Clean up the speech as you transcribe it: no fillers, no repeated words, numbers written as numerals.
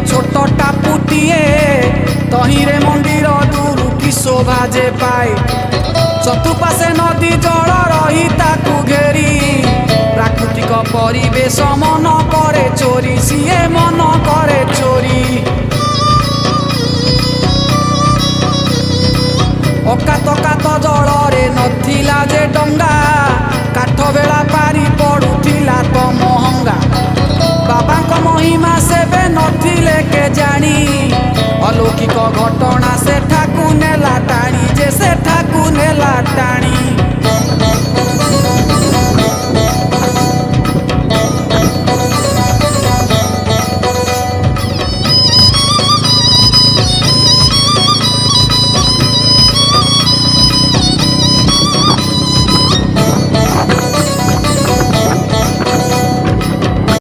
छोट टापुटीए तहिरे मंदिर दूर की शोभा जे पाए चतुर्पाशे नदी जल रही ताकू घेरी प्राकृतिक परिवेश मन करे चोरी सीए मन करे चोरी अकात जलरे नथिला जे डंगा काठ बेला पारी पड़ुथिला तो महंगा बाबा को महिमा सेबे नथिले के जानी अलौकिक घटना से ठाकू नेला टाणी जे से ठाकू नेला टाणी।